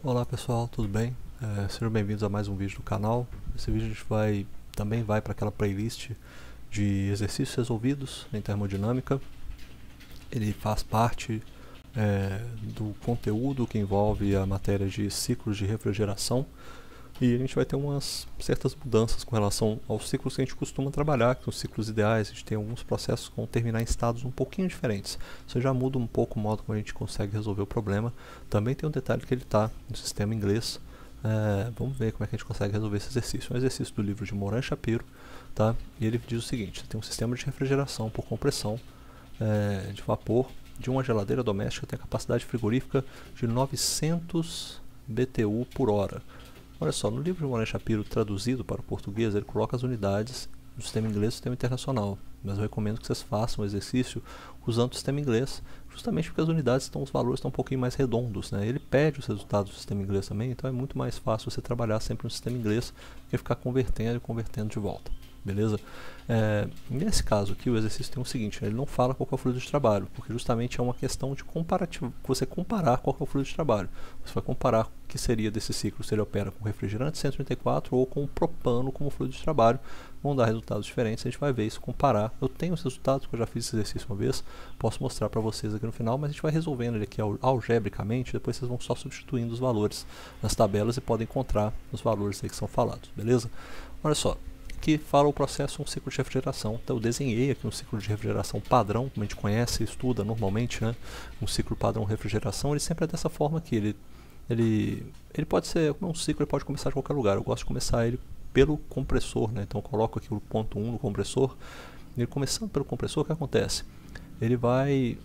Olá pessoal, tudo bem? Sejam bem-vindos a mais um vídeo do canal. Esse vídeo a gente também vai para aquela playlist de exercícios resolvidos em termodinâmica. Ele faz parte do conteúdo que envolve a matéria de ciclos de refrigeração, e a gente vai ter umas certas mudanças com relação aos ciclos que a gente costuma trabalhar, que são os ciclos ideais. A gente tem alguns processos que vão terminar em estados um pouquinho diferentes. Isso já muda um pouco o modo como a gente consegue resolver o problema. Também tem um detalhe que ele está no sistema inglês. Vamos ver como é que a gente consegue resolver esse exercício. É um exercício do livro de Moran Shapiro, tá? E ele diz o seguinte: você tem um sistema de refrigeração por compressão de vapor de uma geladeira doméstica que tem a capacidade frigorífica de 900 BTU por hora. Olha só, no livro de Moran Shapiro, traduzido para o português, ele coloca as unidades do sistema inglês e do sistema internacional. Mas eu recomendo que vocês façam o exercício usando o sistema inglês, justamente porque as unidades os valores estão um pouquinho mais redondos, né? Ele pede os resultados do sistema inglês também, então é muito mais fácil você trabalhar sempre no sistema inglês do que ficar convertendo e convertendo de volta. Beleza? Nesse caso aqui, o exercício tem o seguinte: ele não fala qual é o fluido de trabalho, porque justamente é uma questão de comparativo, você comparar qual é o fluido de trabalho. Você vai comparar o que seria desse ciclo se ele opera com refrigerante 134 ou com propano como fluido de trabalho. Vão dar resultados diferentes, a gente vai ver isso, comparar. Eu tenho os resultados, porque eu já fiz esse exercício uma vez, posso mostrar para vocês aqui no final, mas a gente vai resolvendo ele aqui algebricamente, depois vocês vão só substituindo os valores nas tabelas e podem encontrar os valores aí que são falados, beleza? Olha só, que fala o processo um ciclo de refrigeração. Então eu desenhei aqui um ciclo de refrigeração padrão, como a gente conhece e estuda normalmente, né? Um ciclo padrão de refrigeração, ele sempre é dessa forma aqui. Ele pode ser, como é um ciclo, ele pode começar de qualquer lugar. Eu gosto de começar ele pelo compressor, né? Então eu coloco aqui o ponto 1 no compressor. Ele começando pelo compressor, o que acontece? Ele vai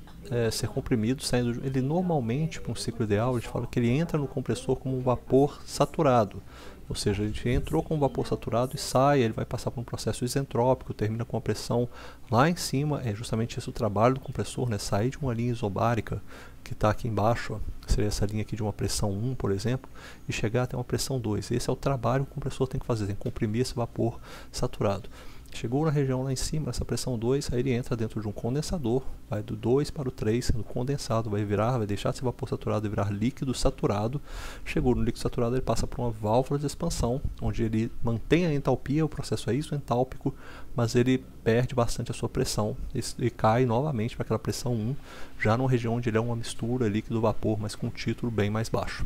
ser comprimido, saindo. Ele normalmente, para um ciclo ideal, a gente fala que ele entra no compressor como um vapor saturado. Ou seja, a gente entrou com um vapor saturado e sai, ele vai passar por um processo isentrópico, termina com a pressão lá em cima. É justamente esse o trabalho do compressor, né? Sair de uma linha isobárica que está aqui embaixo, ó, seria essa linha aqui de uma pressão 1, por exemplo, e chegar até uma pressão 2. Esse é o trabalho que o compressor tem que fazer, tem que comprimir esse vapor saturado. Chegou na região lá em cima, essa pressão 2, aí ele entra dentro de um condensador, vai do 2 para o 3, sendo condensado, vai deixar esse vapor saturado e virar líquido saturado. Chegou no líquido saturado, ele passa por uma válvula de expansão, onde ele mantém a entalpia, o processo é isentálpico, mas ele perde bastante a sua pressão e cai novamente para aquela pressão 1, já numa região onde ele é uma mistura líquido-vapor, mas com um título bem mais baixo.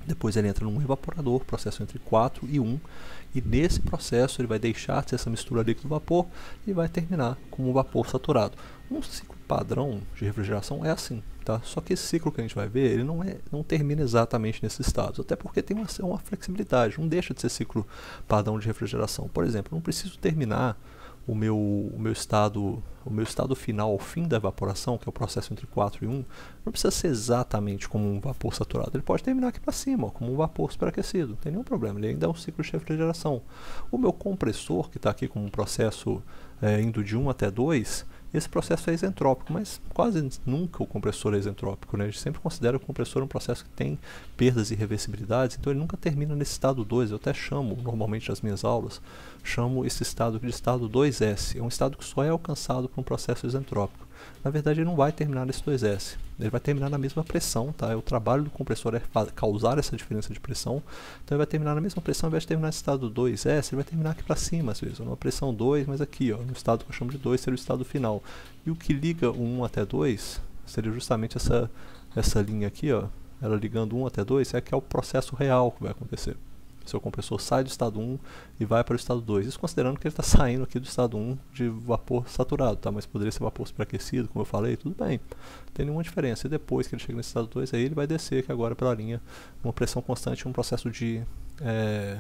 Depois ele entra num evaporador, processo entre 4 e 1, e nesse processo ele vai deixar de ser essa mistura líquido-vapor e vai terminar com um vapor saturado. Um ciclo padrão de refrigeração é assim, tá? Só que esse ciclo que a gente vai ver, ele não termina exatamente nesses estados, até porque tem uma flexibilidade, não deixa de ser ciclo padrão de refrigeração. Por exemplo, eu não preciso terminar o meu estado final ao fim da evaporação, que é o processo entre 4 e 1, não precisa ser exatamente como um vapor saturado. Ele pode terminar aqui para cima, ó, como um vapor superaquecido, não tem nenhum problema, ele ainda é um ciclo de refrigeração. O meu compressor, que está aqui como um processo indo de 1 até 2, esse processo é isentrópico, mas quase nunca o compressor é isentrópico, né? A gente sempre considera o compressor um processo que tem perdas e reversibilidades, então ele nunca termina nesse estado 2. Eu até chamo, normalmente nas minhas aulas, chamo esse estado de estado 2S. É um estado que só é alcançado por um processo isentrópico. Na verdade, ele não vai terminar nesse 2S. Ele vai terminar na mesma pressão, tá? O trabalho do compressor é causar essa diferença de pressão. Então ele vai terminar na mesma pressão, ao invés de terminar no estado 2S, ele vai terminar aqui para cima, às vezes, numa pressão 2, mas aqui, ó, no estado que eu chamo de 2, seria o estado final. E o que liga o 1 até 2 seria justamente essa linha aqui, ó, ela ligando 1 até 2, é que é o processo real que vai acontecer. Seu compressor sai do estado 1 e vai para o estado 2. Isso considerando que ele está saindo aqui do estado 1 de vapor saturado, tá? Mas poderia ser vapor superaquecido, como eu falei, tudo bem. Não tem nenhuma diferença. E depois que ele chega nesse estado 2, aí ele vai descer aqui agora pela linha, uma pressão constante, um processo de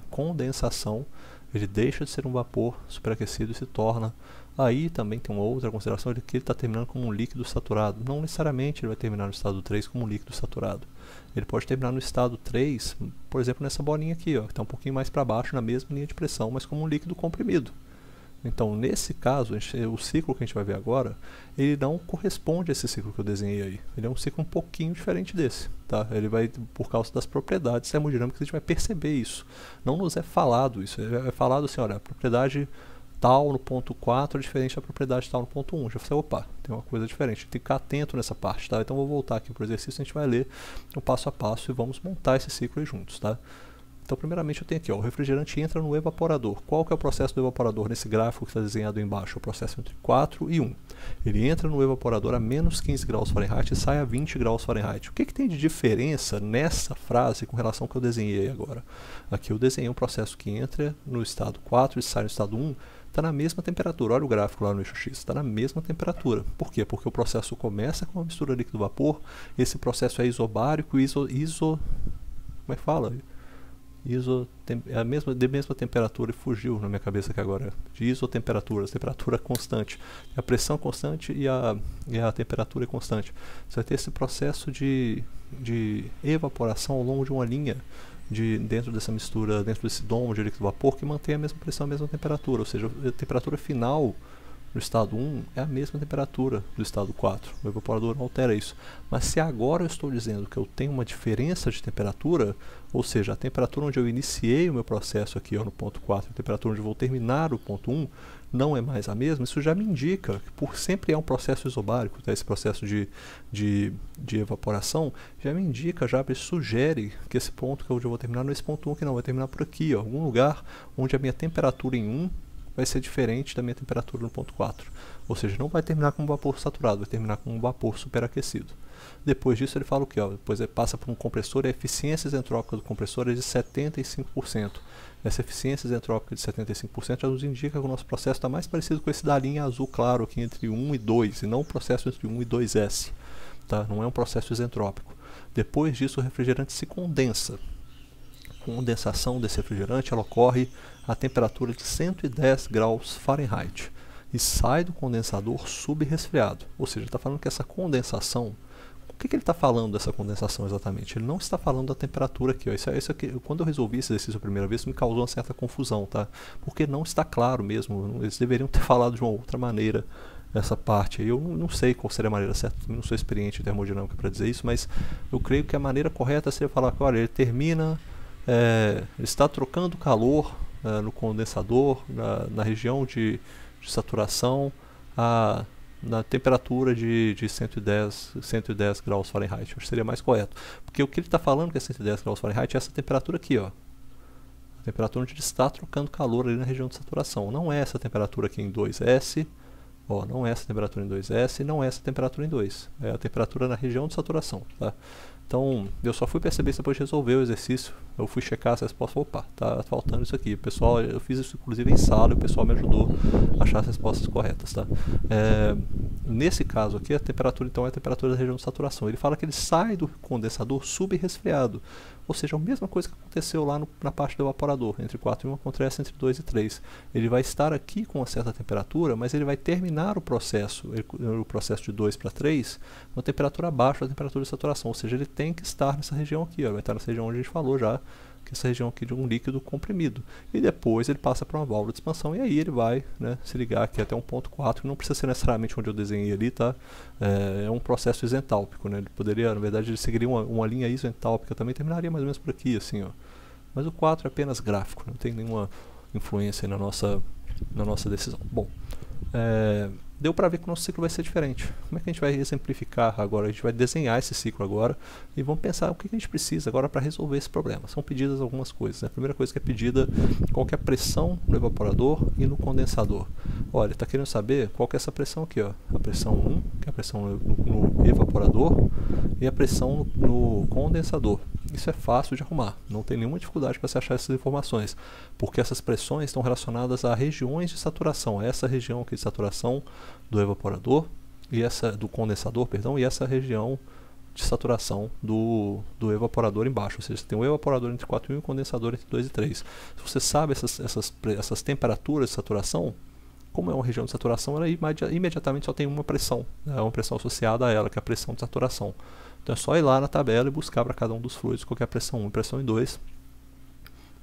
condensação. Ele deixa de ser um vapor superaquecido e se torna... Aí também tem uma outra consideração, que ele está terminando como um líquido saturado. Não necessariamente ele vai terminar no estado 3 como um líquido saturado. Ele pode terminar no estado 3, por exemplo, nessa bolinha aqui, ó, que está um pouquinho mais para baixo, na mesma linha de pressão, mas como um líquido comprimido. Então, nesse caso, o ciclo que a gente vai ver agora, ele não corresponde a esse ciclo que eu desenhei aí. Ele é um ciclo um pouquinho diferente desse, tá? Ele vai, por causa das propriedades termodinâmicas, a gente vai perceber isso. Não nos é falado isso, é falado assim, olha, a propriedade tal no ponto 4 é diferente da propriedade tal no ponto 1. Já falei, opa, tem uma coisa diferente, tem que ficar atento nessa parte, tá? Então vou voltar aqui para o exercício, a gente vai ler o passo a passo e vamos montar esse ciclo aí juntos, tá? Então primeiramente eu tenho aqui, ó, o refrigerante entra no evaporador. Qual que é o processo do evaporador nesse gráfico que está desenhado aí embaixo? É o processo entre 4 e 1. Ele entra no evaporador a menos 15 graus Fahrenheit e sai a 20 graus Fahrenheit. O que tem de diferença nessa frase com relação ao que eu desenhei agora? Aqui eu desenhei um processo que entra no estado 4 e sai no estado 1. Está na mesma temperatura. Olha o gráfico lá no eixo X, está na mesma temperatura. Por quê? Porque o processo começa com uma mistura líquido-vapor, esse processo é isobárico, como é que fala? É a mesma temperatura, e fugiu na minha cabeça aqui agora, de isotemperatura, temperatura constante, a pressão constante e a temperatura é constante. Você vai ter esse processo de evaporação ao longo de uma linha dentro dessa mistura, dentro desse domo de líquido vapor, que mantém a mesma pressão, a mesma temperatura, ou seja, a temperatura final no estado 1 é a mesma temperatura do estado 4. O evaporador não altera isso. Mas se agora eu estou dizendo que eu tenho uma diferença de temperatura, ou seja, a temperatura onde eu iniciei o meu processo aqui, ó, no ponto 4, a temperatura onde eu vou terminar o ponto 1, não é mais a mesma, isso já me indica que por sempre é um processo isobárico, tá? Esse processo de evaporação já me indica, já me sugere que esse ponto que eu vou terminar não é esse ponto 1 que não, vai terminar por aqui, ó, algum lugar onde a minha temperatura em 1 vai ser diferente da minha temperatura no ponto 4. Ou seja, não vai terminar com um vapor saturado, vai terminar com um vapor superaquecido. Depois disso ele fala o que? Depois ele passa por um compressor e a eficiência isentrópica do compressor é de 75%. Essa eficiência isentrópica de 75% já nos indica que o nosso processo está mais parecido com esse da linha azul claro aqui entre 1 e 2, e não o processo entre 1 e 2S. Tá? Não é um processo isentrópico. Depois disso o refrigerante se condensa. A condensação desse refrigerante ela ocorre a temperatura de 110 graus Fahrenheit e sai do condensador subresfriado. Ou seja, ele está falando que essa condensação, o que ele está falando dessa condensação exatamente? Ele não está falando da temperatura aqui. Ó. Isso aqui, quando eu resolvi esse exercício a primeira vez, me causou uma certa confusão, tá? Porque não está claro mesmo. Eles deveriam ter falado de uma outra maneira essa parte. Eu não sei qual seria a maneira certa, eu não sou experiente em termodinâmica para dizer isso, mas eu creio que a maneira correta seria falar que, olha, ele termina, ele está trocando calor no condensador, na região de saturação, na temperatura de 110 graus Fahrenheit. Acho que seria mais correto. Porque o que ele está falando que é 110 graus Fahrenheit é essa temperatura aqui, ó. A temperatura onde ele está trocando calor ali na região de saturação. Não é essa temperatura aqui em 2S, ó, não é essa temperatura em 2S, não é essa temperatura em 2. É a temperatura na região de saturação, tá? Então, eu só fui perceber isso depois de resolver o exercício. Eu fui checar as respostas, opa, tá faltando isso aqui. O pessoal, eu fiz isso inclusive em sala e o pessoal me ajudou a achar as respostas corretas, tá? Nesse caso aqui, a temperatura então é a temperatura da região de saturação. Ele fala que ele sai do condensador subresfriado. Ou seja, a mesma coisa que aconteceu lá na parte do evaporador, entre 4 e 1 acontece entre 2 e 3. Ele vai estar aqui com uma certa temperatura, mas ele vai terminar o processo de 2 para 3, uma temperatura abaixo da temperatura de saturação. Ou seja, ele tem que estar nessa região aqui, ó, vai estar nessa região onde a gente falou já, que é essa região aqui de um líquido comprimido. E depois ele passa para uma válvula de expansão e aí ele vai, né, se ligar aqui até um ponto 4, que não precisa ser necessariamente onde eu desenhei ali, tá? É um processo isentálpico, né? Ele poderia, na verdade, ele seguiria uma linha isentálpica também, terminaria mais ou menos por aqui, assim, ó. Mas o 4 é apenas gráfico, não tem nenhuma influência na nossa decisão. Bom, deu para ver que o nosso ciclo vai ser diferente. Como é que a gente vai exemplificar agora? A gente vai desenhar esse ciclo agora e vamos pensar o que a gente precisa agora para resolver esse problema. São pedidas algumas coisas, né? A primeira coisa que é pedida, qual que é a pressão no evaporador e no condensador. Olha, está querendo saber qual que é essa pressão aqui, ó. A pressão 1, que é a pressão no evaporador, e a pressão no condensador. Isso é fácil de arrumar, não tem nenhuma dificuldade para se achar essas informações, porque essas pressões estão relacionadas a regiões de saturação, essa região aqui de saturação do evaporador e essa do condensador, perdão, e essa região de saturação do evaporador embaixo, ou seja, você tem o evaporador entre 4 e 1 e o condensador entre 2 e 3. Se você sabe essas temperaturas de saturação, como é uma região de saturação, ela imediatamente só tem uma pressão, né, uma pressão associada a ela, que é a pressão de saturação. Então é só ir lá na tabela e buscar para cada um dos fluidos qual que é a pressão 1 e pressão 2.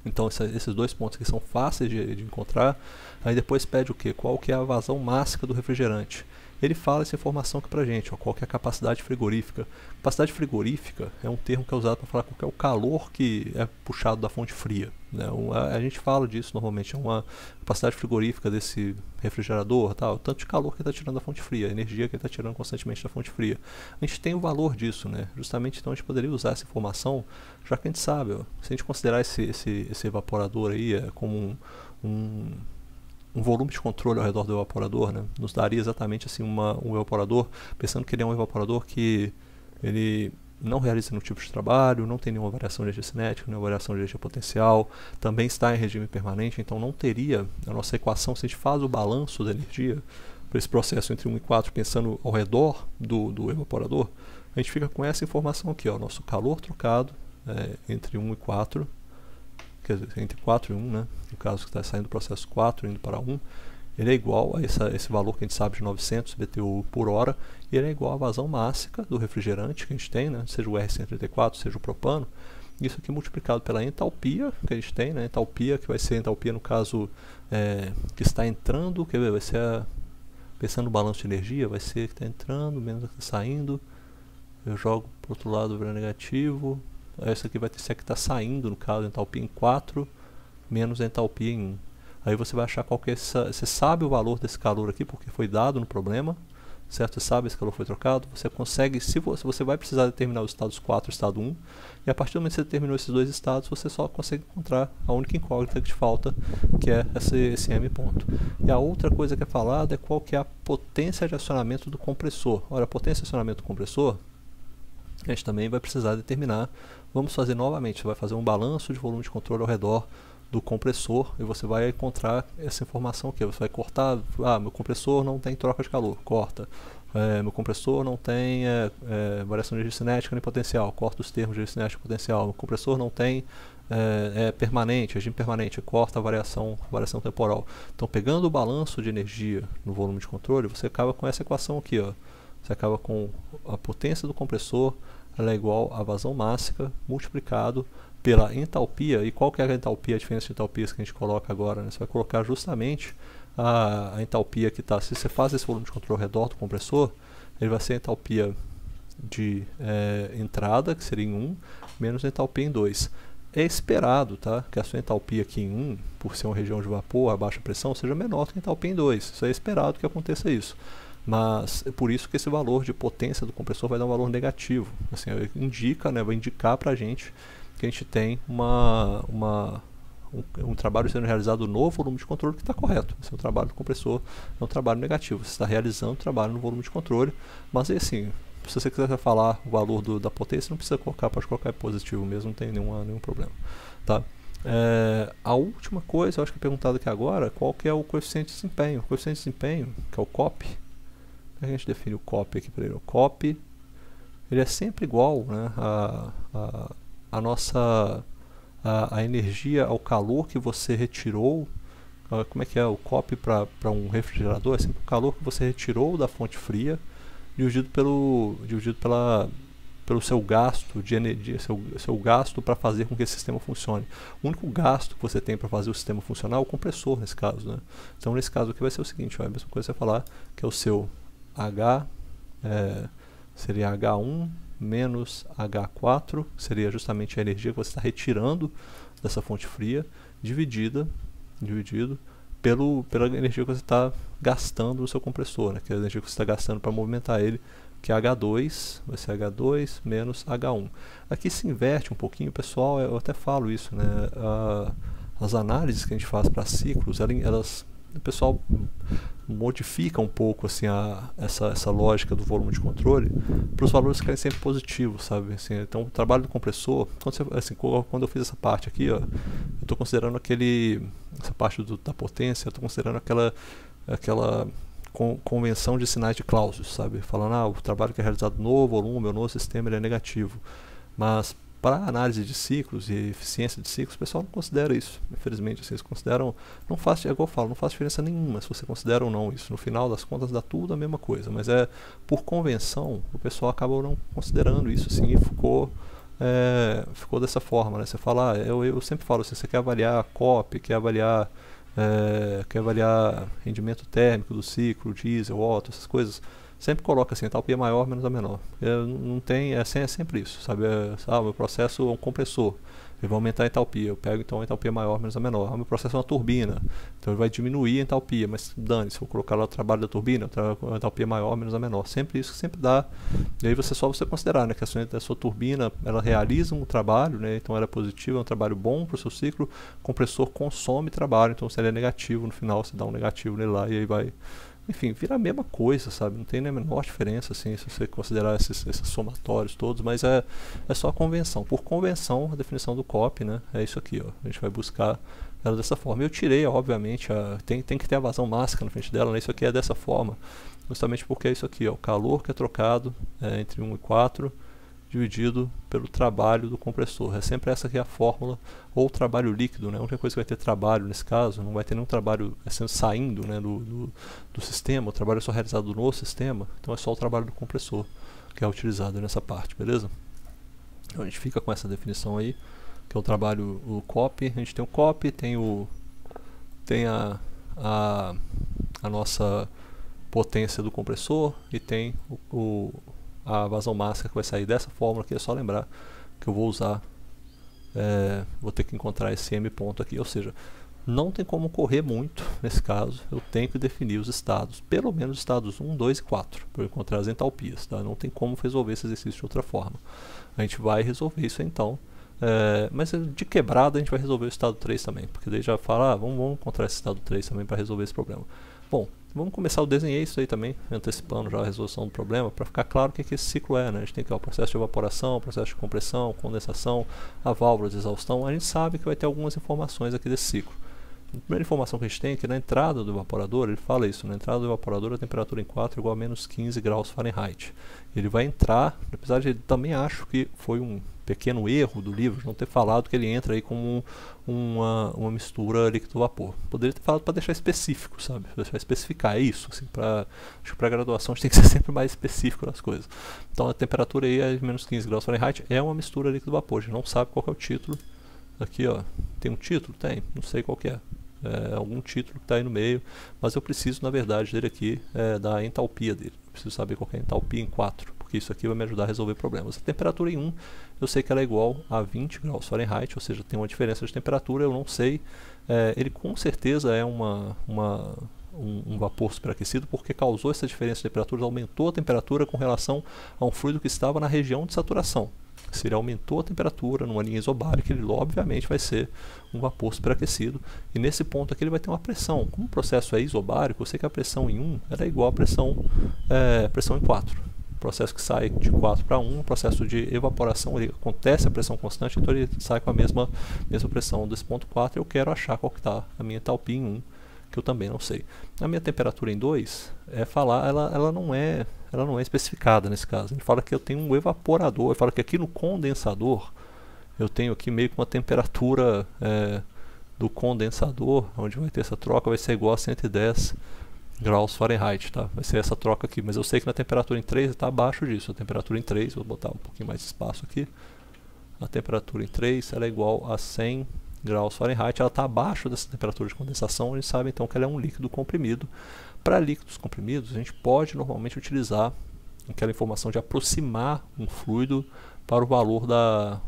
Então esses dois pontos aqui são fáceis de encontrar. Aí depois pede o quê? Qual que é a vazão máxima do refrigerante? ele fala essa informação aqui pra gente, ó, qual que é a capacidade frigorífica. Capacidade frigorífica é um termo que é usado para falar qual que é o calor que é puxado da fonte fria, né? A gente fala disso normalmente, é uma capacidade frigorífica desse refrigerador, tá? O tanto de calor que ele está tirando da fonte fria, a energia que ele está tirando constantemente da fonte fria. A gente tem o valor disso, né? Justamente então a gente poderia usar essa informação, já que a gente sabe, ó, se a gente considerar esse evaporador aí como um volume de controle ao redor do evaporador, né, nos daria exatamente assim um evaporador, pensando que ele é um evaporador que ele não realiza nenhum tipo de trabalho, não tem nenhuma variação de energia cinética, nenhuma variação de energia potencial, também está em regime permanente, então não teria a nossa equação, se a gente faz o balanço da energia para esse processo entre 1 e 4, pensando ao redor do evaporador, a gente fica com essa informação aqui, ó, nosso calor trocado entre 1 e 4, quer dizer, entre 4 e 1, né? No caso que está saindo do processo 4 indo para 1, ele é igual a esse valor que a gente sabe de 900 BTU por hora, e ele é igual à vazão máxima do refrigerante que a gente tem, né? Seja o R134, seja o propano, isso aqui multiplicado pela entalpia que a gente tem, né? Entalpia, que vai ser a entalpia no caso que está entrando, que vai ser pensando no balanço de energia, vai ser que está entrando menos que está saindo, eu jogo para o outro lado o negativo. Essa aqui vai ser a que está saindo, no caso, a entalpia em 4 menos a entalpia em 1. Aí você vai achar qual que é você sabe o valor desse calor aqui, porque foi dado no problema, certo? Você sabe esse calor foi trocado, você consegue, se você vai precisar determinar os estados 4 e estado 1, e a partir do momento que você determinou esses dois estados, você só consegue encontrar a única incógnita que te falta, que é esse M ponto. E a outra coisa que é falada é qual que é a potência de acionamento do compressor. Ora, a potência de acionamento do compressor, a gente também vai precisar determinar. Vamos fazer novamente, você vai fazer um balanço de volume de controle ao redor do compressor e você vai encontrar essa informação aqui. Você vai cortar, meu compressor não tem troca de calor, corta. Meu compressor não tem variação de energia cinética nem potencial, corta os termos de energia cinética e potencial. Meu compressor não tem permanente, regime permanente, corta a variação temporal. Então, pegando o balanço de energia no volume de controle, você acaba com essa equação aqui, ó. Você acaba com a potência do compressor, ela é igual à vazão máxima multiplicado pela entalpia. E qual que é a entalpia, a diferença de entalpias que a gente coloca agora, né? Você vai colocar justamente a entalpia que está, se você faz esse volume de controle ao redor do compressor, ele vai ser a entalpia de entrada, que seria em 1, menos a entalpia em 2. É esperado, tá, que a sua entalpia aqui em 1, por ser uma região de vapor a baixa pressão, seja menor que a entalpia em 2. Isso é esperado que aconteça isso. Mas é por isso que esse valor de potência do compressor vai dar um valor negativo. Assim, indica, né, vai indicar para a gente que a gente tem um trabalho sendo realizado no volume de controle que está correto. Esse é um trabalho do compressor, é um trabalho negativo. Você está realizando o trabalho no volume de controle, mas é assim, se você quiser falar o valor da potência, não precisa colocar, pode colocar em positivo mesmo, não tem nenhum problema. Tá? A última coisa, eu acho que é perguntado aqui agora, qual que é o coeficiente de desempenho? O coeficiente de desempenho, que é o COP, a gente define o COP aqui para ele. O COP, ele é sempre igual, né, a nossa a energia ao calor que você retirou. Como é que é o COP para um refrigerador? É sempre o calor que você retirou da fonte fria dividido pelo seu gasto de energia, seu gasto para fazer com que esse sistema funcione. O único gasto que você tem para fazer o sistema funcionar é o compressor, nesse caso, né? Então, nesse caso aqui vai ser o seguinte, a mesma coisa que você falar, que é o seu H, seria H1 menos H4, que seria justamente a energia que você está retirando dessa fonte fria, dividido pela energia que você está gastando no seu compressor, né? Que é a energia que você está gastando para movimentar ele, que é H2, vai ser H2 menos H1. Aqui se inverte um pouquinho, pessoal, eu até falo isso, né? As análises que a gente faz para ciclos, o pessoal modifica um pouco assim, essa lógica do volume de controle para os valores ficarem sempre positivos, sabe? Assim, então, o trabalho do compressor, quando eu fiz essa parte aqui, ó, eu estou considerando essa parte da potência, eu estou considerando aquela convenção de sinais de Clausius, sabe? Falando, o trabalho que é realizado no volume ou no sistema ele é negativo. Mas para análise de ciclos e eficiência de ciclos, o pessoal não considera isso. Infelizmente, assim, eles consideram, não faz, igual eu falo, não faz diferença nenhuma se você considera ou não isso. No final das contas dá tudo a mesma coisa, mas por convenção, o pessoal acabou não considerando isso, assim, e ficou dessa forma, né? Você fala, eu sempre falo assim, você quer avaliar a COP, quer avaliar quer avaliar rendimento térmico do ciclo, diesel, Otto, essas coisas, sempre coloca assim, entalpia maior menos a menor. Não tem, é sempre isso, sabe? O meu processo é um compressor, ele vai aumentar a entalpia, eu pego então a entalpia maior menos a menor. O meu processo é uma turbina, então ele vai diminuir a entalpia, mas dane-se, se eu colocar lá o trabalho da turbina, a entalpia maior menos a menor, sempre isso que sempre dá. E aí você considerar, né, que a sua turbina, ela realiza um trabalho, né, então ela é positiva, é um trabalho bom para o seu ciclo, o compressor consome trabalho, então se ele é negativo, no final você dá um negativo nele lá e aí vai... Enfim, vira a mesma coisa, sabe? Não tem nem a menor diferença, assim, se você considerar esses somatórios todos, mas é só a convenção. Por convenção, a definição do COP, né, é isso aqui, ó. A gente vai buscar ela dessa forma. Eu tirei, obviamente, tem que ter a vazão máxima na frente dela, né? Isso aqui é dessa forma, justamente porque é isso aqui, ó. O calor que é trocado entre 1 e 4, dividido pelo trabalho do compressor. É sempre essa aqui a fórmula, ou trabalho líquido, né? A única coisa que vai ter trabalho nesse caso, não vai ter nenhum trabalho saindo, né, do sistema, o trabalho é só realizado no sistema, então é só o trabalho do compressor que é utilizado nessa parte, beleza? Então a gente fica com essa definição aí, que é o trabalho, o COP. A gente tem o COP, tem a nossa potência do compressor e tem a vazão máxima que vai sair dessa fórmula aqui. É só lembrar que eu vou usar, vou ter que encontrar esse M ponto aqui, ou seja, não tem como correr muito nesse caso, eu tenho que definir os estados, pelo menos estados 1, 2 e 4, para eu encontrar as entalpias, tá? Não tem como resolver esse exercício de outra forma. A gente vai resolver isso então, mas de quebrada a gente vai resolver o estado 3 também, porque daí já fala, vamos encontrar esse estado 3 também para resolver esse problema. Bom, vamos começar, eu desenhei isso aí também, antecipando já a resolução do problema, para ficar claro o que esse ciclo é, né? A gente tem que o processo de evaporação, processo de compressão, condensação, a válvula de exaustão. A gente sabe que vai ter algumas informações aqui desse ciclo. A primeira informação que a gente tem é que na entrada do evaporador, ele fala isso, na entrada do evaporador a temperatura em 4 é igual a menos 15 graus Fahrenheit. Ele vai entrar, apesar de também acho que foi um pequeno erro do livro não ter falado que ele entra aí como uma mistura líquido-vapor. Poderia ter falado para deixar específico, sabe? Deixar especificar, é isso. Assim, acho que para graduação a gente tem que ser sempre mais específico nas coisas. Então a temperatura aí é de menos 15 graus Fahrenheit, é uma mistura líquido-vapor. A gente não sabe qual é o título. Aqui, ó, tem um título? Tem, não sei qual que é. Algum título que está aí no meio, mas eu preciso, na verdade, dele aqui, da entalpia dele. Eu preciso saber qual que é a entalpia em 4, porque isso aqui vai me ajudar a resolver problemas. A temperatura em 1, eu sei que ela é igual a 20 graus Fahrenheit, ou seja, tem uma diferença de temperatura, eu não sei. Ele com certeza é um vapor superaquecido, porque causou essa diferença de temperatura, aumentou a temperatura com relação a um fluido que estava na região de saturação. Se ele aumentou a temperatura numa linha isobárica, ele obviamente vai ser um vapor superaquecido. E nesse ponto aqui ele vai ter uma pressão. Como o processo é isobárico, eu sei que a pressão em 1 ela é igual à pressão em 4. O processo que sai de 4 para 1, o processo de evaporação, ele acontece a pressão constante, então ele sai com a mesma pressão desse ponto 4. Eu quero achar qual que está a minha entalpia em 1, que eu também não sei. A minha temperatura em 2, ela não é especificada nesse caso. Ele fala que eu tenho um evaporador, ele fala que aqui no condensador, eu tenho aqui meio que uma temperatura do condensador, onde vai ter essa troca, vai ser igual a 110 graus Fahrenheit, tá? Vai ser essa troca aqui, mas eu sei que na temperatura em 3 está abaixo disso. A temperatura em 3, vou botar um pouquinho mais de espaço aqui, a temperatura em 3 ela é igual a 100 graus Fahrenheit, ela está abaixo dessa temperatura de condensação, a gente sabe então que ela é um líquido comprimido. Para líquidos comprimidos, a gente pode normalmente utilizar aquela informação de aproximar um fluido para o valor da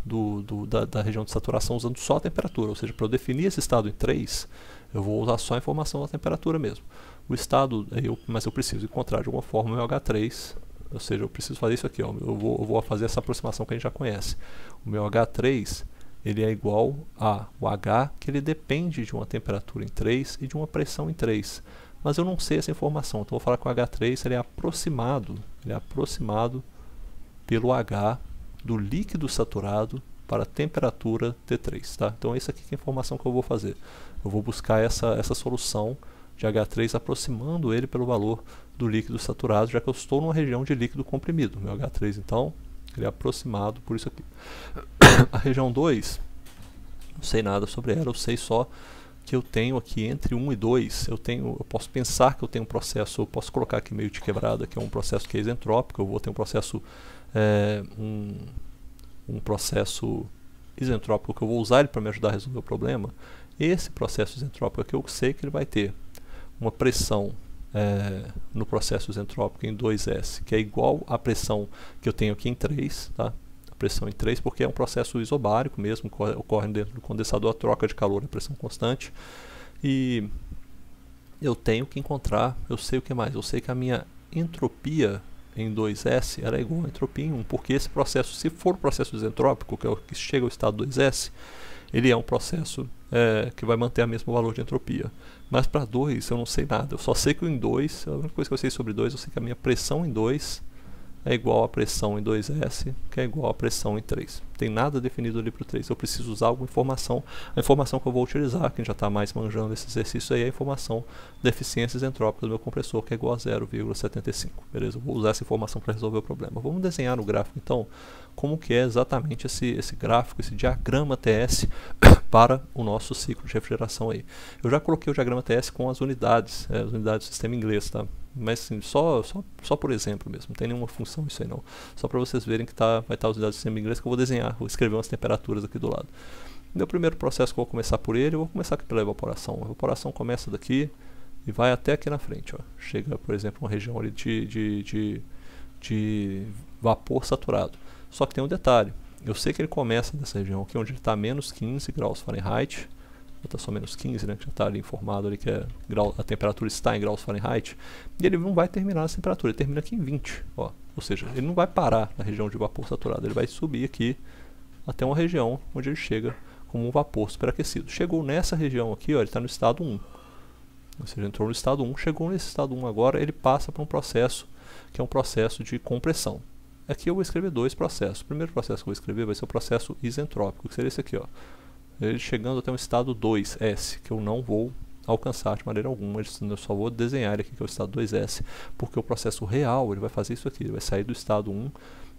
região de saturação usando só a temperatura, ou seja, para eu definir esse estado em 3, eu vou usar só a informação da temperatura mesmo. O estado, mas eu preciso encontrar de alguma forma o meu H3, ou seja, eu preciso fazer isso aqui, ó, eu vou fazer essa aproximação que a gente já conhece. O meu H3 ele é igual a o H, que ele depende de uma temperatura em 3 e de uma pressão em 3. Mas eu não sei essa informação, então vou falar que o H3 ele é aproximado pelo H do líquido saturado para a temperatura T3. Tá? Então essa aqui é a informação que eu vou fazer. Eu vou buscar essa solução de H3 aproximando ele pelo valor do líquido saturado, já que eu estou numa região de líquido comprimido. Meu H3 então, ele é aproximado por isso aqui. A região 2, não sei nada sobre ela, eu sei só que eu tenho aqui entre 1 e 2, eu posso pensar que eu tenho um processo, eu posso colocar aqui meio de quebrada, que é um processo que é isentrópico, eu vou ter um processo, um processo isentrópico que eu vou usar ele para me ajudar a resolver o problema. Esse processo isentrópico aqui eu sei que ele vai ter uma pressão no processo isentrópico em 2S, que é igual à pressão que eu tenho aqui em 3, tá? A pressão em 3, porque é um processo isobárico mesmo, ocorre dentro do condensador, a troca de calor e pressão constante. E eu tenho que encontrar, eu sei o que mais, eu sei que a minha entropia em 2S era igual a entropia em 1, porque esse processo, se for o processo isentrópico, que é o que chega ao estado 2S, ele é um processo que vai manter o mesmo valor de entropia. Mas para 2 eu não sei nada, eu só sei que em 2, a única coisa que eu sei sobre 2, eu sei que a minha pressão em 2 é igual à pressão em 2S, que é igual à pressão em 3. Não tem nada definido ali para o 3, eu preciso usar alguma informação. A informação que eu vou utilizar, quem já está mais manjando esse exercício aí, é a informação da eficiência isentrópica do meu compressor, que é igual a 0,75. Beleza? Eu vou usar essa informação para resolver o problema. Vamos desenhar no gráfico, então, como que é exatamente esse gráfico, esse diagrama TS para o nosso ciclo de refrigeração aí. Eu já coloquei o diagrama TS com as unidades do sistema inglês, tá? Mas assim, só por exemplo mesmo, não tem nenhuma função isso aí não. Só para vocês verem que vai estar as unidades do sistema inglês, que eu vou desenhar, vou escrever umas temperaturas aqui do lado. Meu primeiro processo que eu vou começar por ele, eu vou começar aqui pela evaporação. A evaporação começa daqui e vai até aqui na frente, ó. Chega, por exemplo, uma região ali de vapor saturado. Só que tem um detalhe, eu sei que ele começa dessa região aqui, onde ele está a menos 15 graus Fahrenheit, está só menos 15, né, que já está ali informado ali que a temperatura está em graus Fahrenheit, e ele não vai terminar nessa temperatura, ele termina aqui em 20, ó. Ou seja, ele não vai parar na região de vapor saturado, ele vai subir aqui até uma região onde ele chega como um vapor superaquecido. Chegou nessa região aqui, ó, ele está no estado 1, ou seja, entrou no estado 1, chegou nesse estado 1 agora, ele passa para um processo que é um processo de compressão. Aqui eu vou escrever dois processos. O primeiro processo que eu vou escrever vai ser o processo isentrópico, que seria esse aqui, ó. Ele chegando até um estado 2S, que eu não vou alcançar de maneira alguma, eu só vou desenhar ele aqui, que é o estado 2S, porque o processo real ele vai fazer isso aqui, ele vai sair do estado 1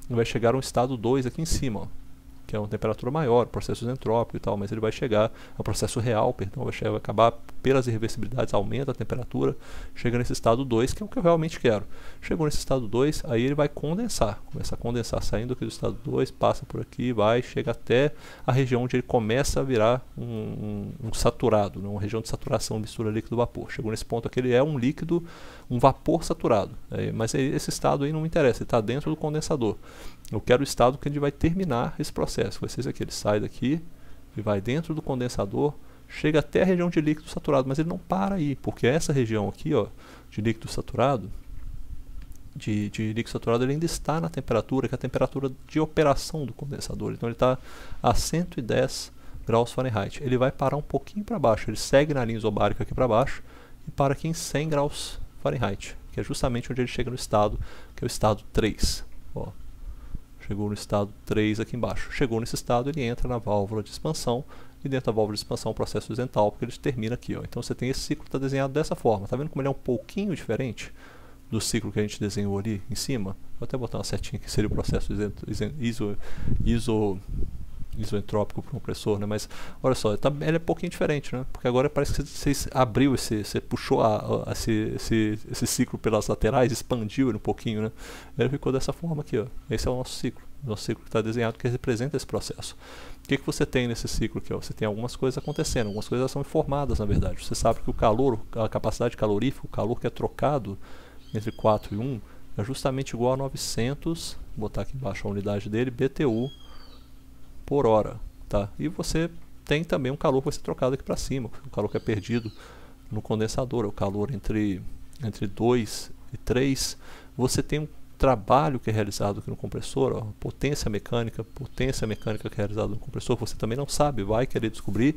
e vai chegar a um estado 2 aqui em cima, ó, que é uma temperatura maior, processo isentrópico e tal, mas ele vai chegar ao processo real, perdão, vai acabar pelas irreversibilidades, aumenta a temperatura, chega nesse estado 2, que é o que eu realmente quero. Chegou nesse estado 2, aí ele vai condensar, começa a condensar, saindo aqui do estado 2, passa por aqui, vai, chega até a região onde ele começa a virar um saturado, né, uma região de saturação, mistura líquido-vapor. Chegou nesse ponto aqui, ele é um líquido, um vapor saturado, mas esse estado aí não me interessa, ele está dentro do condensador. Eu quero o estado que ele vai terminar esse processo, vai ser esse aqui, ele sai daqui e vai dentro do condensador, chega até a região de líquido saturado, mas ele não para aí, porque essa região aqui, ó, de líquido saturado, ele ainda está na temperatura, que é a temperatura de operação do condensador, então ele está a 110 graus Fahrenheit. Ele vai parar um pouquinho para baixo, ele segue na linha isobárica aqui para baixo e para aqui em 100 graus Fahrenheit, que é justamente onde ele chega no estado, que é o estado 3, ó. Chegou no estado 3 aqui embaixo. Chegou nesse estado, ele entra na válvula de expansão, e dentro da válvula de expansão o processo isentálpico ele termina aqui, ó. Então você tem esse ciclo que está desenhado dessa forma. Tá vendo como ele é um pouquinho diferente do ciclo que a gente desenhou ali em cima? Vou até botar uma setinha que seria o processo isoentrópico para o compressor, né? Mas olha só, ele é um pouquinho diferente, né? Porque agora parece que você abriu você puxou esse ciclo pelas laterais, expandiu ele um pouquinho, né? Ele ficou dessa forma aqui, ó. Esse é o nosso ciclo que está desenhado, que representa esse processo. O que você tem nesse ciclo aqui, ó? Você tem algumas coisas acontecendo, algumas coisas são informadas, na verdade. Você sabe que o calor, a capacidade calorífica, o calor que é trocado entre 4 e 1 é justamente igual a 900, vou botar aqui embaixo a unidade dele, BTU por hora, tá? E você tem também um calor que vai ser trocado aqui para cima, o calor que é perdido no condensador, o calor entre 2 e 3. Você tem um trabalho que é realizado aqui no compressor, ó, potência mecânica que é realizada no compressor, você também não sabe, vai querer descobrir.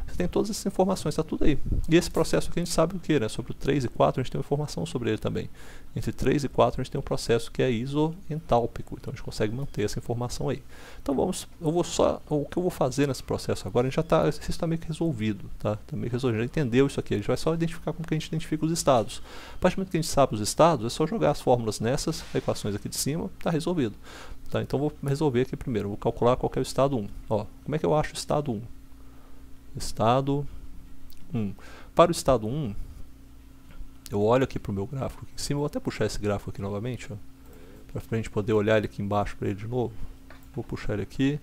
Você tem todas essas informações, está tudo aí. E esse processo aqui a gente sabe o que, né? Sobre o 3 e 4 a gente tem informação sobre ele também. Entre 3 e 4 a gente tem um processo que é isoentálpico, então a gente consegue manter essa informação aí. Então o que eu vou fazer nesse processo agora, a gente já está meio que resolvido, tá? Tá meio que resolvido, já entendeu isso aqui, a gente vai só identificar como que a gente identifica os estados. A partir do momento que a gente sabe os estados, é só jogar as fórmulas nessas equações aqui de cima, está resolvido. Tá? Então vou resolver aqui primeiro, vou calcular qual que é o estado 1. Ó, como é que eu acho o estado 1? Estado 1. Para o estado 1, eu olho aqui para o meu gráfico aqui em cima, vou até puxar esse gráfico aqui novamente, para a gente poder olhar ele aqui embaixo para ele de novo. Vou puxar ele aqui,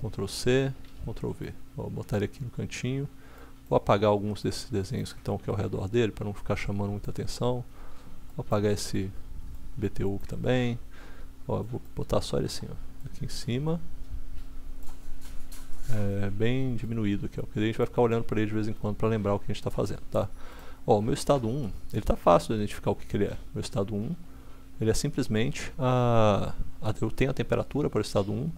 Ctrl C, Ctrl V. Vou botar ele aqui no cantinho, Vou apagar alguns desses desenhos que estão aqui ao redor dele, para não ficar chamando muita atenção. Vou apagar esse BTU aqui também. Ó, vou botar só ele assim, ó, aqui em cima. Bem diminuído aqui, ó, porque a gente vai ficar olhando para ele de vez em quando para lembrar o que a gente está fazendo, tá? Ó, o meu estado 1, ele está fácil de identificar o que ele é. Meu estado 1, ele é simplesmente eu tenho a temperatura para o estado 1,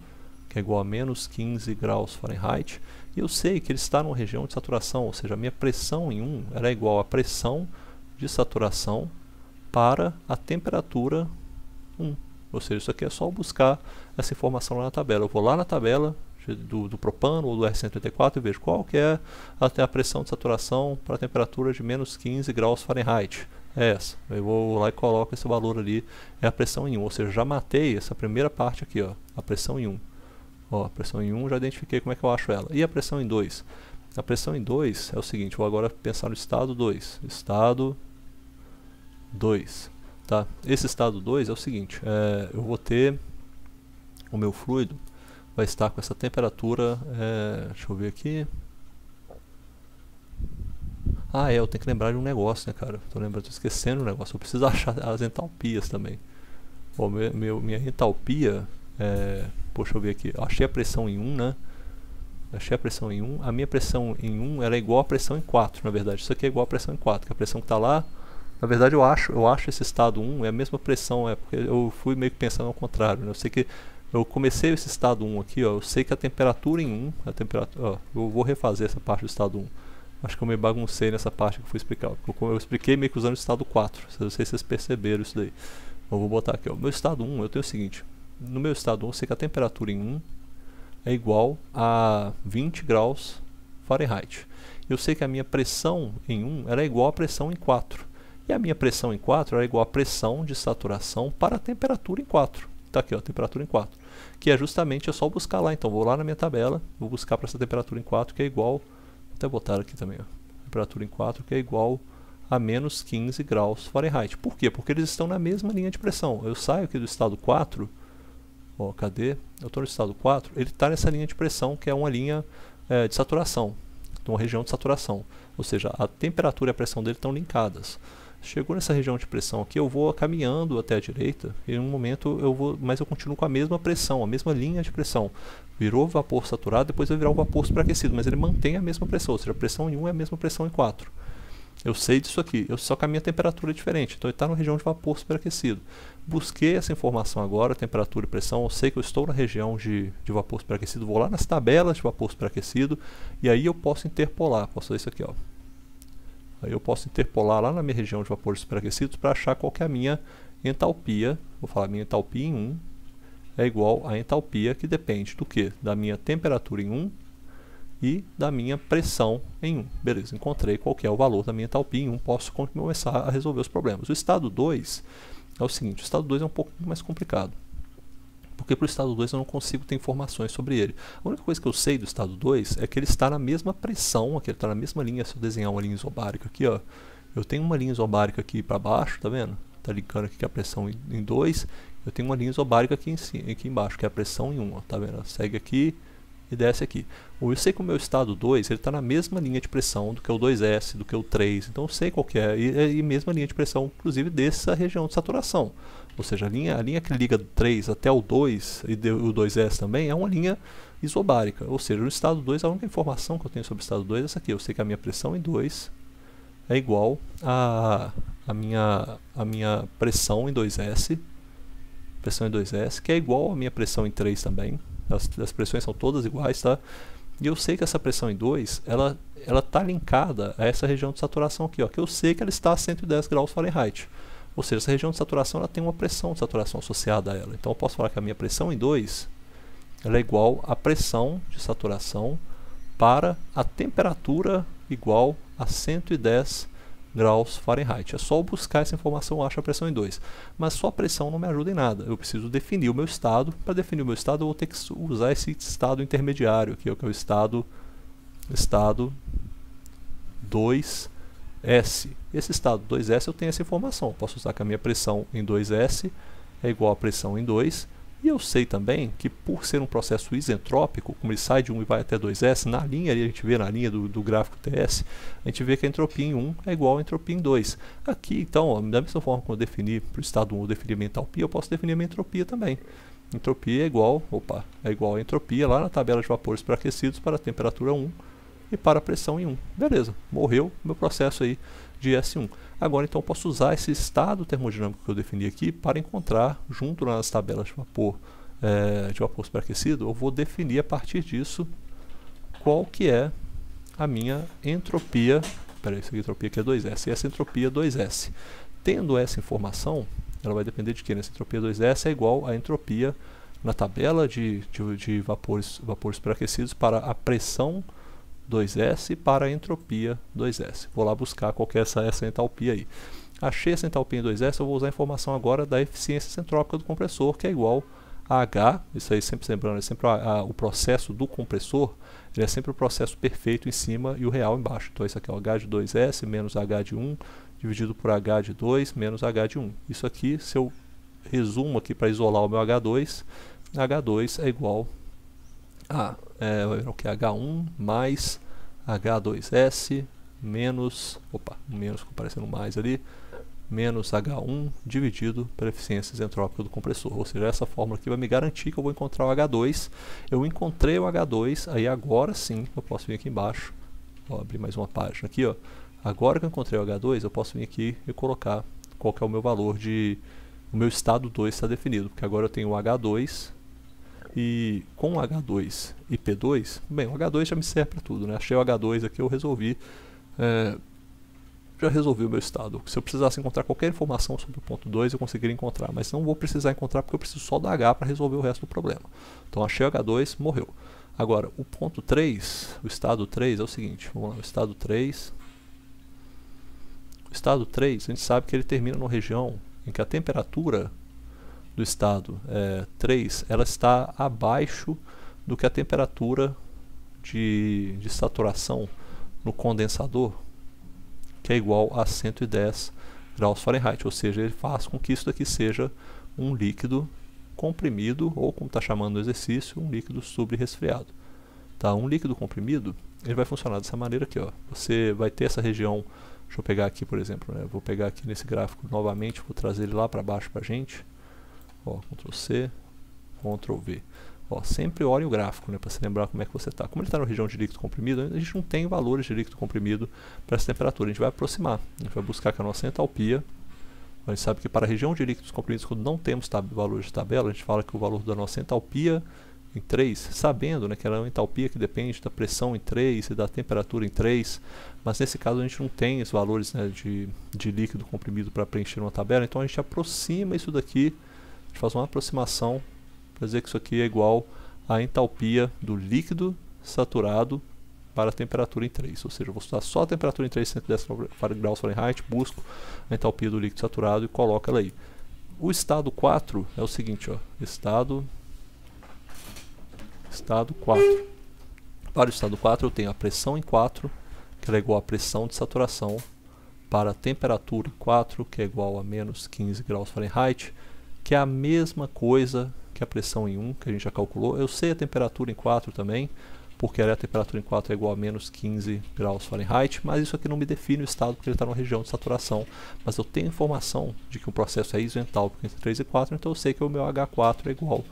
que é igual a menos 15 graus Fahrenheit, e eu sei que ele está numa região de saturação, ou seja, a minha pressão em 1 era igual à pressão de saturação para a temperatura 1. Ou seja, isso aqui é só buscar essa informação lá na tabela. Eu vou lá na tabela do propano ou do R134 e vejo qual que é a pressão de saturação para a temperatura de menos 15 graus Fahrenheit. É essa. Eu vou lá e coloco esse valor ali, é a pressão em 1. Ou seja, já matei essa primeira parte aqui, ó, a pressão em 1. Ó, a pressão em 1, já identifiquei como é que eu acho ela. E a pressão em 2? A pressão em 2 é o seguinte, vou agora pensar no estado 2. Estado 2. Tá? Esse estado 2 é o seguinte, eu vou ter o meu fluido, vai estar com essa temperatura, deixa eu ver aqui. Eu tenho que lembrar de um negócio, né, cara? Tô esquecendo um negócio, eu preciso achar as entalpias também. Ó, minha entalpia, deixa eu ver aqui, eu achei a pressão em 1, né? Achei a pressão em 1, a minha pressão em 1 ela é igual à pressão em 4, na verdade. Isso aqui é igual à pressão em 4, que a pressão que está lá, na verdade eu acho esse estado 1 é a mesma pressão, porque eu fui meio que pensando ao contrário, né? Eu sei que eu comecei esse estado 1 aqui, ó, eu sei que a temperatura em 1, eu vou refazer essa parte do estado 1. Acho que eu me baguncei nessa parte que eu fui explicar. Eu expliquei meio que usando o estado 4, não sei se vocês perceberam isso daí. Eu vou botar aqui, ó, meu estado 1, eu tenho o seguinte, no meu estado 1 eu sei que a temperatura em 1 é igual a 20 graus Fahrenheit. Eu sei que a minha pressão em 1 era igual à pressão em 4. E a minha pressão em 4 era igual à pressão de saturação para a temperatura em 4. Está aqui, ó, temperatura em 4. Que é justamente, é só buscar lá. Então, vou lá na minha tabela, vou buscar para essa temperatura em 4, que é igual, vou até botar aqui também, ó, temperatura em 4, que é igual a menos 15 graus Fahrenheit. Por quê? Porque eles estão na mesma linha de pressão. Eu saio aqui do estado 4, ó, cadê? Eu estou no estado 4, ele está nessa linha de pressão, que é uma linha de saturação, uma região de saturação. Ou seja, a temperatura e a pressão dele estão linkadas. Chegou nessa região de pressão aqui, eu vou caminhando até a direita, e em um momento mas eu continuo com a mesma pressão, a mesma linha de pressão. Virou vapor saturado, depois vai virar um vapor superaquecido, mas ele mantém a mesma pressão, ou seja, a pressão em 1 é a mesma pressão em 4. Eu sei disso aqui, só que a minha temperatura é diferente, então ele está na região de vapor superaquecido. Busquei essa informação agora, temperatura e pressão, eu sei que eu estou na região de vapor superaquecido, vou lá nas tabelas de vapor superaquecido, e aí eu posso interpolar, posso fazer isso aqui, ó. Aí eu posso interpolar lá na minha região de vapores superaquecidos para achar qual que é a minha entalpia. Vou falar, minha entalpia em 1 é igual à entalpia que depende do que? Da minha temperatura em 1 e da minha pressão em 1. Beleza, encontrei qual que é o valor da minha entalpia em 1, posso começar a resolver os problemas. O estado 2 é o seguinte, o estado 2 é um pouco mais complicado. Porque para o estado 2 eu não consigo ter informações sobre ele. A única coisa que eu sei do estado 2 é que ele está na mesma pressão, aqui ele está na mesma linha. Se eu desenhar uma linha isobárica aqui, ó, eu tenho uma linha isobárica aqui para baixo, tá vendo? Está linkando aqui que é a pressão em 2, eu tenho uma linha isobárica aqui, aqui embaixo, que é a pressão em 1, ó, tá vendo? Ela segue aqui e desce aqui. Eu sei que o meu estado 2 ele está na mesma linha de pressão do que o 2S, do que o 3, então eu sei qual que é, e mesma linha de pressão, inclusive, dessa região de saturação. Ou seja, a linha que liga do 3 até o 2 e o 2S também é uma linha isobárica. Ou seja, no estado 2, a única informação que eu tenho sobre o estado 2 é essa aqui. Eu sei que a minha pressão em 2 é igual a minha pressão em 2S, que é igual à minha pressão em 3 também. As pressões são todas iguais, tá? E eu sei que essa pressão em 2, ela está linkada a essa região de saturação aqui, ó, que eu sei que ela está a 110 graus Fahrenheit. Ou seja, essa região de saturação ela tem uma pressão de saturação associada a ela. Então eu posso falar que a minha pressão em 2 ela é igual à pressão de saturação para a temperatura igual a 110 graus Fahrenheit. É só buscar essa informação, eu acho a pressão em 2. Mas só a pressão não me ajuda em nada. Eu preciso definir o meu estado. Para definir o meu estado, eu vou ter que usar esse estado intermediário, que é o estado 2S. Esse estado 2S eu tenho essa informação. Eu posso usar que a minha pressão em 2S é igual à pressão em 2 E eu sei também que, por ser um processo isentrópico, como ele sai de 1 e vai até 2S, na linha ali, a gente vê na linha do gráfico TS, a gente vê que a entropia em 1 é igual a entropia em 2. Aqui, então, ó, da mesma forma que eu defini para o estado 1, eu defini minha entalpia, eu posso definir a minha entropia também. Entropia é igual a entropia lá na tabela de vapores pré-aquecidos para a temperatura 1 e para a pressão em 1. Beleza, morreu o meu processo aí de S1. Agora então eu posso usar esse estado termodinâmico que eu defini aqui para encontrar, junto nas tabelas de vapor pré-aquecido, eu vou definir a partir disso qual que é a minha entropia. Peraí, essa entropia aqui é 2S, e essa entropia 2S. Tendo essa informação, ela vai depender de que? Nessa entropia 2S é igual a entropia na tabela de vapores pré-aquecidos para a pressão 2S para a entropia 2S. Vou lá buscar qual que é essa entalpia aí. Achei essa entalpia em 2S, eu vou usar a informação agora da eficiência isentrópica do compressor, que é igual a H, isso aí sempre lembrando, é sempre o processo do compressor, ele é sempre o processo perfeito em cima e o real embaixo. Então isso aqui é o H de 2S menos H de 1, dividido por H de 2 menos H de 1. Isso aqui, se eu resumo aqui para isolar o meu H2 é igual a H1 mais H2S menos, menos aparecendo mais ali, menos H1 dividido pela eficiência isentrópica do compressor. Ou seja, essa fórmula aqui vai me garantir que eu vou encontrar o H2. Eu encontrei o H2, aí agora sim eu posso vir aqui embaixo, vou abrir mais uma página aqui, ó. Agora que eu encontrei o H2, eu posso vir aqui e colocar qual que é o meu valor o meu estado 2 está definido, porque agora eu tenho o H2 e com o H2 e P2, bem, o H2 já me serve para tudo, né? Achei o H2 aqui, eu já resolvi o meu estado. Se eu precisasse encontrar qualquer informação sobre o ponto 2, eu conseguiria encontrar, mas não vou precisar encontrar porque eu preciso só do H para resolver o resto do problema. Então achei o H2, morreu. Agora, o ponto 3, o estado 3 é o seguinte, vamos lá, o estado 3, a gente sabe que ele termina numa região em que a temperatura do estado 3, ela está abaixo do que a temperatura de saturação no condensador, que é igual a 110 graus Fahrenheit, ou seja, ele faz com que isso daqui seja um líquido comprimido, ou como está chamando no exercício, um líquido subresfriado. Tá? Um líquido comprimido, ele vai funcionar dessa maneira aqui, ó. Você vai ter essa região, deixa eu pegar aqui, por exemplo, né? Vou pegar aqui nesse gráfico novamente, vou trazer ele lá para baixo para a gente. Ó, Ctrl C, Ctrl V. Ó, sempre olhe o gráfico, né, para se lembrar como é que você está. Como ele está na região de líquido comprimido, a gente não tem valores de líquido comprimido para essa temperatura. A gente vai aproximar, a gente vai buscar com a nossa entalpia. A gente sabe que para a região de líquidos comprimidos, quando não temos valores de tabela, a gente fala que o valor da nossa entalpia em 3, sabendo, né, que ela é uma entalpia que depende da pressão em 3 e da temperatura em 3, mas nesse caso a gente não tem os valores, né, de líquido comprimido para preencher uma tabela, então a gente aproxima isso daqui, a gente faz uma aproximação para dizer que isso aqui é igual à entalpia do líquido saturado para a temperatura em 3, ou seja, eu vou estudar só a temperatura em 3, 110 graus Fahrenheit, busco a entalpia do líquido saturado e coloco ela aí. O estado 4 é o seguinte, ó, estado 4. Para o estado 4 eu tenho a pressão em 4, que é igual à pressão de saturação, para a temperatura em 4, que é igual a menos 15 graus Fahrenheit, que é a mesma coisa que a pressão em 1, que a gente já calculou. Eu sei a temperatura em 4 também, porque a temperatura em 4 é igual a menos 15 graus Fahrenheit, mas isso aqui não me define o estado, porque ele está numa região de saturação. Mas eu tenho informação de que o processo é isoentálpico entre 3 e 4, então eu sei que o meu H4 é igual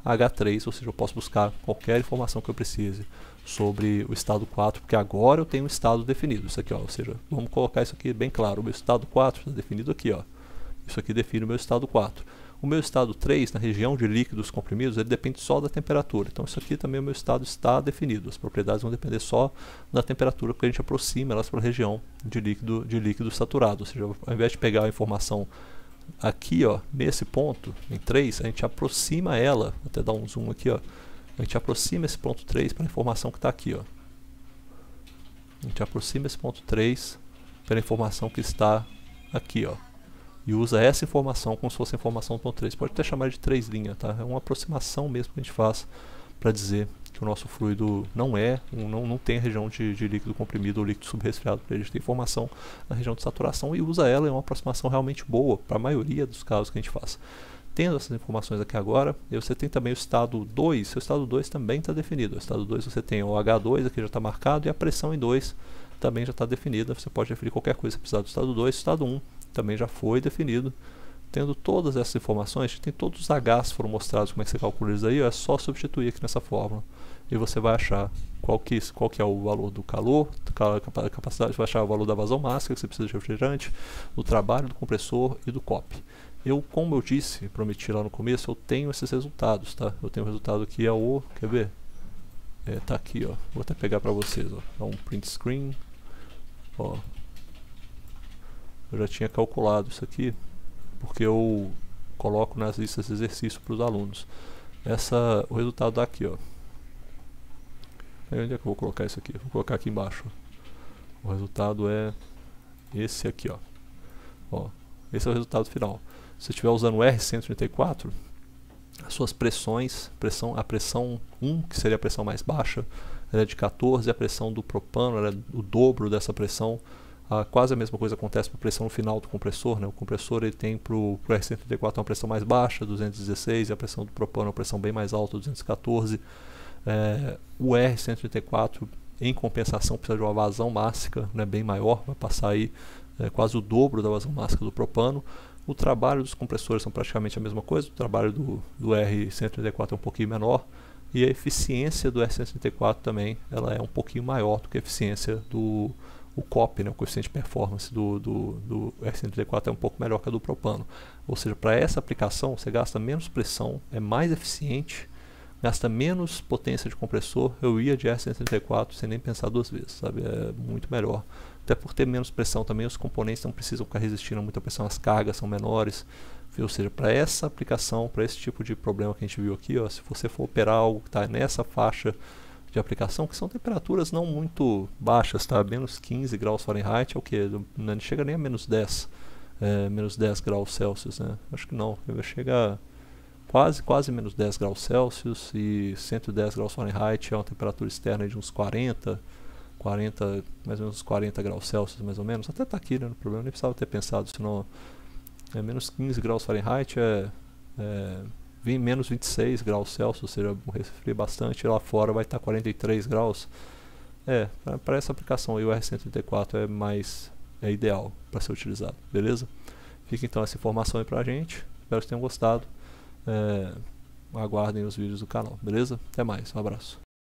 a H3, ou seja, eu posso buscar qualquer informação que eu precise sobre o estado 4, porque agora eu tenho um estado definido. Isso aqui, ó, ou seja, vamos colocar isso aqui bem claro, o meu estado 4 está definido aqui, ó. Isso aqui define o meu estado 4. O meu estado 3, na região de líquidos comprimidos, ele depende só da temperatura. Então isso aqui também o meu estado está definido. As propriedades vão depender só da temperatura, porque a gente aproxima elas para a região de líquido saturado. Ou seja, ao invés de pegar a informação aqui, ó, nesse ponto, em 3, a gente aproxima ela, vou até dar um zoom aqui, ó. A gente aproxima esse ponto 3 para a informação que está aqui, ó. A gente aproxima esse ponto 3 pela informação que está aqui, ó. E usa essa informação como se fosse a informação do ponto 3. Pode até chamar de 3 linhas, tá? É uma aproximação mesmo que a gente faz para dizer que o nosso fluido não tem região de líquido comprimido ou líquido subresfriado. A gente tem informação na região de saturação e usa ela, é uma aproximação realmente boa para a maioria dos casos que a gente faz. Tendo essas informações aqui agora, e você tem também o estado 2, seu estado 2 também está definido. O estado 2 você tem o H2, aqui já está marcado, e a pressão em 2 também já está definida. Você pode definir qualquer coisa se precisar do estado 2. O estado 1 também já foi definido. Tendo todas essas informações, tem todos os H's foram mostrados, como é que você calcula isso aí, é só substituir aqui nessa fórmula. E você vai achar qual que é o valor do calor, capacidade, vai achar o valor da vazão máxima que você precisa de refrigerante, do trabalho do compressor e do COP. Como eu disse, prometi lá no começo, eu tenho esses resultados, tá? Eu tenho o resultado que é o, quer ver? Tá aqui, ó. Vou até pegar para vocês, ó. Dá um print screen. Ó. Eu já tinha calculado isso aqui, porque eu coloco nas listas de exercício para os alunos. O resultado daqui, ó. Onde é que eu vou colocar isso aqui? Vou colocar aqui embaixo. O resultado é esse aqui, ó. Esse é o resultado final. Se você estiver usando o R134, as suas pressões, a pressão 1, que seria a pressão mais baixa, ela é de 14, a pressão do propano ela é o dobro dessa pressão. Quase a mesma coisa acontece para a pressão final do compressor, né? O compressor ele tem para o R134 uma pressão mais baixa, 216, e a pressão do propano é uma pressão bem mais alta, 214. O R134, em compensação, precisa de uma vazão máxima, né, bem maior, vai passar aí quase o dobro da vazão máxima do propano. O trabalho dos compressores são praticamente a mesma coisa, o trabalho do R134 é um pouquinho menor, e a eficiência do R134 também ela é um pouquinho maior do que a eficiência do COP, né, o coeficiente de performance do R134 é um pouco melhor que a do propano. Ou seja, para essa aplicação você gasta menos pressão, é mais eficiente, gasta menos potência de compressor. Eu ia de R134 sem nem pensar duas vezes, sabe? É muito melhor. Até por ter menos pressão também, os componentes não precisam ficar resistindo a muita pressão, as cargas são menores. Ou seja, para essa aplicação, para esse tipo de problema que a gente viu aqui, ó, se você for operar algo que está nessa faixa de aplicação, que são temperaturas não muito baixas, tá? Menos 15 graus Fahrenheit é o que? Não chega nem a menos 10, menos 10 graus Celsius, né? Acho que não, chega quase menos 10 graus Celsius, e 110 graus Fahrenheit é uma temperatura externa de uns 40, mais ou menos 40 graus Celsius, mais ou menos. Até tá aqui, né? No problema, nem precisava ter pensado, senão menos 15 graus Fahrenheit menos 26 graus Celsius, ou seja, resfria bastante. Lá fora vai estar 43 graus. Para essa aplicação aí, o R134 é ideal para ser utilizado, beleza? Fica então essa informação aí pra gente, espero que tenham gostado. Aguardem os vídeos do canal, beleza? Até mais, um abraço.